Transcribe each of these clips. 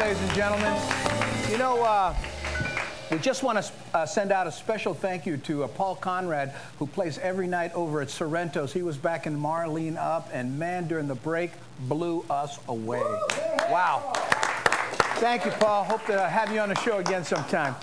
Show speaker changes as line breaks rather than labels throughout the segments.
ladies and gentlemen. You know, we just want to send out a special thank you to Paul Conrad, who plays every night over at Sorrento's. He was back in Marlene Up, and man, during the break, blew us away. Wow. Thank you, Paul. Hope to have you on the show again sometime.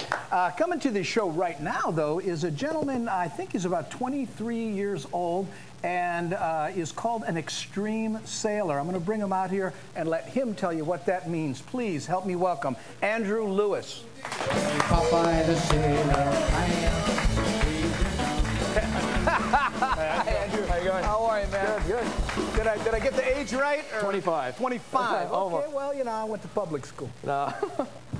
Coming to the show right now, though, is a gentleman, I think he's about 23 years old, and is called an extreme sailor. I'm going to bring him out here and let him tell you what that means. Please help me welcome Andrew Lewis.
Popeye the sailor.
Hi, Andrew.
How you going?
How are you, man?
Good, good.
Did I get the age right? Or?
25.
25.
Almost.
Okay, well, you know, I went to public school.
No.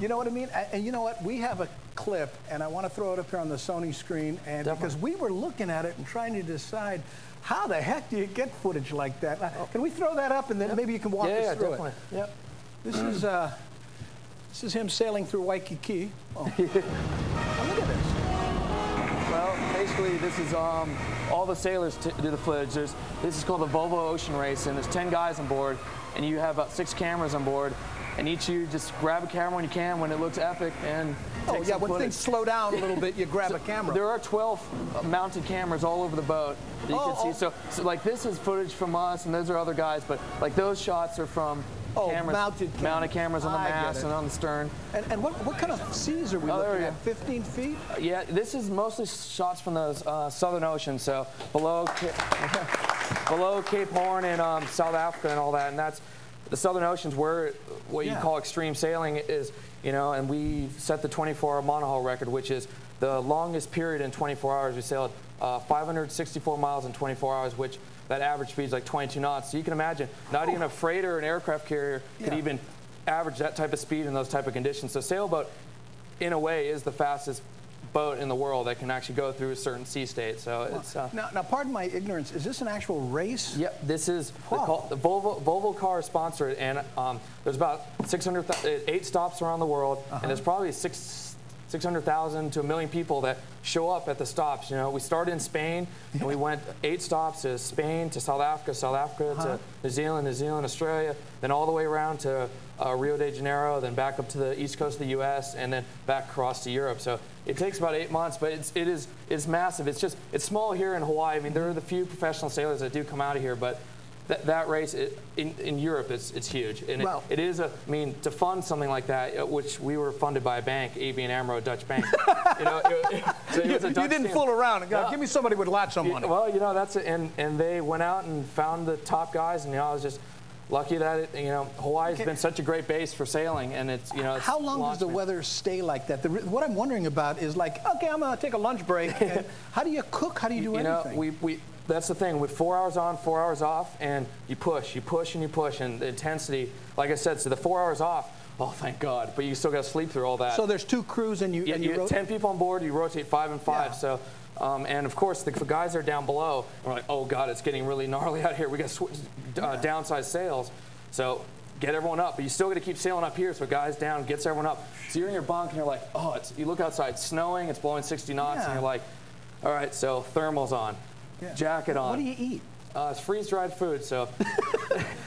You know what I mean? And you know what? We have a clip, and I want to throw it up here on the Sony screen, and because we were looking at it and trying to decide how the heck do you get footage like that? Can we throw that up, and then maybe you can walk us through
definitely.
it? Yep. This is him sailing through Waikiki. Oh. Oh, look at this.
Well, basically, this is all the sailors do the footage. This is called the Volvo Ocean Race, and there's 10 guys on board, and you have about 6 cameras on board, and each of you just grab a camera when you can, when it looks epic, and take some
when
footage.
things slow down a little bit, you grab a camera.
There are 12 mounted cameras all over the boat that you can see. So, like, this is footage from us, and those are other guys, but like those shots are from cameras, mounted cameras on the mast and on the stern.
And what kind of seas are we looking at? 15 feet?
Yeah, this is mostly shots from the Southern Ocean, so below Cape Horn and South Africa and all that, and that's the Southern Ocean's where what you call extreme sailing is, you know, and we set the 24-hour monohull record, which is the longest period in 24 hours. We sailed 564 miles in 24 hours, which that average speed is like 22 knots. So you can imagine, not even a freighter or an aircraft carrier could even average that type of speed in those type of conditions. So sailboat, in a way, is the fastest boat in the world that can actually go through a certain sea state. So it's
now, pardon my ignorance. Is this an actual race?
Yep. This is the Volvo cars sponsor it, and there's about 8 stops around the world, and there's probably 600,000 to 1 million people that show up at the stops. You know, we started in Spain, and we went 8 stops to Spain, to South Africa, to New Zealand, Australia, then all the way around to Rio de Janeiro, then back up to the east coast of the U.S., and then back across to Europe. So it takes about 8 months, but it's massive. It's small here in Hawaii. I mean, there are the few professional sailors that do come out of here, but that race in Europe it's huge, and it is I mean, to fund something like that, which we were funded by a bank, ABN AMRO, Dutch bank. You know, so you didn't
fool around. Give me somebody with lots of money.
Well, you know, that's it, and they went out and found the top guys, and you know, I was just lucky that you know, Hawaii's been such a great base for sailing, and it's, you know, it's
how long does the weather stay like that? What I'm wondering about is, like, okay, I'm gonna take a lunch break. And how do you cook? How do you do anything?
We that's the thing, with 4 hours on, 4 hours off, and you push, and the intensity, like I said, so the 4 hours off, oh, thank God, but you still got to sleep through all that.
So there's 2 crews, and you
10 people on board, you rotate 5 and 5, so, and of course, the guys are down below, we're like, oh God, it's getting really gnarly out here, we got to downsize sails, so get everyone up, but you still got to keep sailing up here, so guys down, gets everyone up. So you're in your bunk, and you're like, oh, you look outside, it's snowing, it's blowing 60 knots, and you're like, all right, so thermals on. Jacket on.
What do you eat?
It's freeze-dried food, so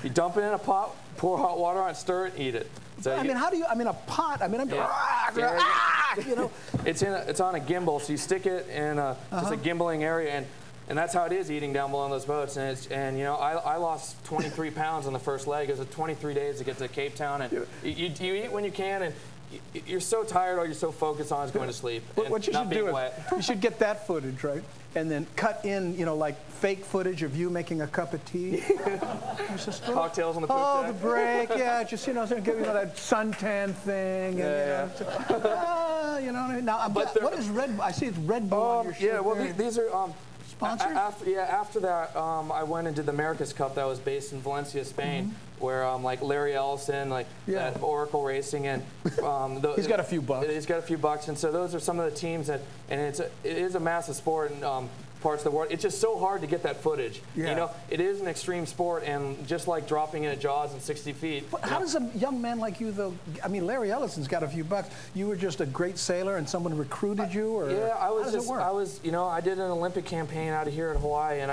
you dump it in a pot, pour hot water on it, stir it, eat it. So
I mean, how do you? I mean, a pot. I mean, I'm you know.
It's on a gimbal, so you stick it in just a gimbaling area, and that's how it is eating down below on those boats. And you know, I lost 23 pounds on the first leg. It was 23 days to get to Cape Town, and you eat when you can, and you're so tired, all you're so focused on is going to sleep.
What you should do is you should get that footage, right? And then cut in, you know, like fake footage of you making a cup of tea.
Cocktails on the poop deck.
The break, just, you know, give you that suntan thing. And, you know, now, what is Red? I see it's Red Bull on your shirt.
Yeah, well, these are
sponsors.
After that, I went and did the America's Cup that was based in Valencia, Spain, where like Larry Ellison, like that Oracle Racing, and
he's got a few bucks.
He's got a few bucks, and so those are some of the teams that, and it is a massive sport in parts of the world. It's just so hard to get that footage. You know, it is an extreme sport, and just like dropping in at Jaws in 60 feet.
But how does a young man like you, though? I mean, Larry Ellison's got a few bucks. You were just a great sailor, and someone recruited you, or
I was
how does it work?
you know, I did an Olympic campaign out of here in Hawaii, and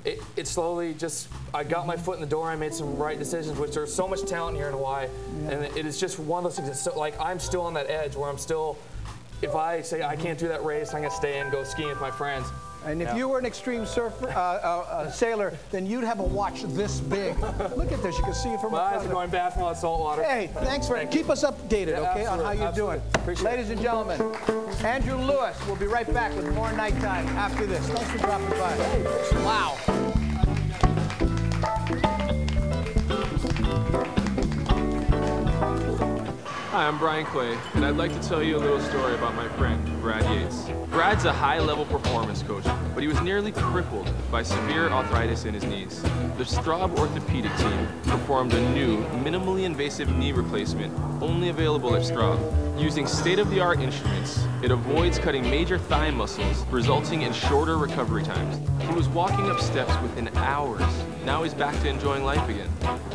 it slowly just, I got my foot in the door, I made some right decisions, which there's so much talent here in Hawaii, and it is just one of those things that's so, like, I'm still on that edge where I'm still, if I say I can't do that race, I'm gonna stay and go skiing with my friends.
And if you were an extreme surfer, sailor, then you'd have a watch this big. Look at this, you can see it from
my eyes are going bad from all that salt water.
Hey, thanks for keep us updated, okay, on how you're doing. Ladies and gentlemen, Andrew Lewis will be right back with more Nighttime after this. Thanks for dropping by. Wow.
Hi, I'm Brian Clay, and I'd like to tell you a little story about my friend, Brad Yates. Brad's a high-level performance coach, but he was nearly crippled by severe arthritis in his knees. The Straub orthopedic team performed a new, minimally invasive knee replacement only available at Straub. Using state-of-the-art instruments, it avoids cutting major thigh muscles, resulting in shorter recovery times. He was walking up steps within hours. Now he's back to enjoying life again.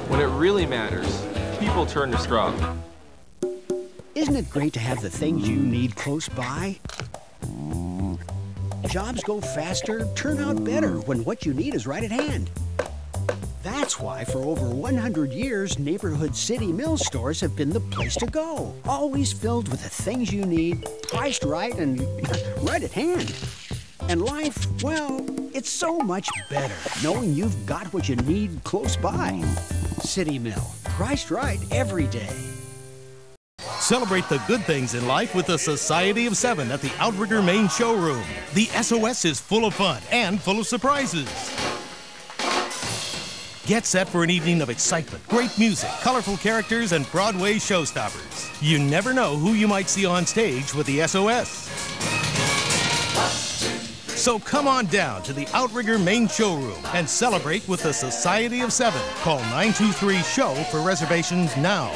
When it really matters, people turn to Straub.
Isn't it great to have the things you need close by? Jobs go faster, turn out better when what you need is right at hand. That's why for over 100 years, neighborhood city mill stores have been the place to go. Always filled with the things you need, priced right and right at hand. And life, well, it's so much better knowing you've got what you need close by. City Mill, priced right every day.
Celebrate the good things in life with the Society of Seven at the Outrigger main showroom. The SOS is full of fun and full of surprises. Get set for an evening of excitement, great music, colorful characters, and Broadway showstoppers. You never know who you might see on stage with the SOS. So come on down to the Outrigger main showroom and celebrate with the Society of Seven. Call 923-SHOW for reservations now.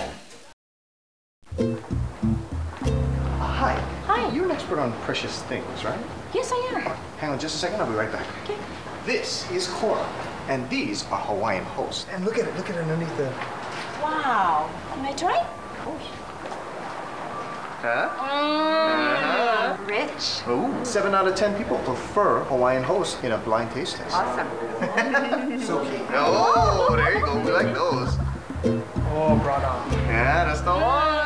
Hi.
Hi.
You're an expert on precious things, right?
Yes, I am.
Hang on just a second, I'll be right back.
Okay.
This is Cora, and these are Hawaiian hosts. And look at it underneath the...
Wow. Can I try?
Huh?
Rich.
Ooh. 7 out of 10 people prefer Hawaiian hosts in a blind taste test.
Awesome.
So cute. Oh, there you go, we like those.
Oh, brought on.
Yeah, that's the one.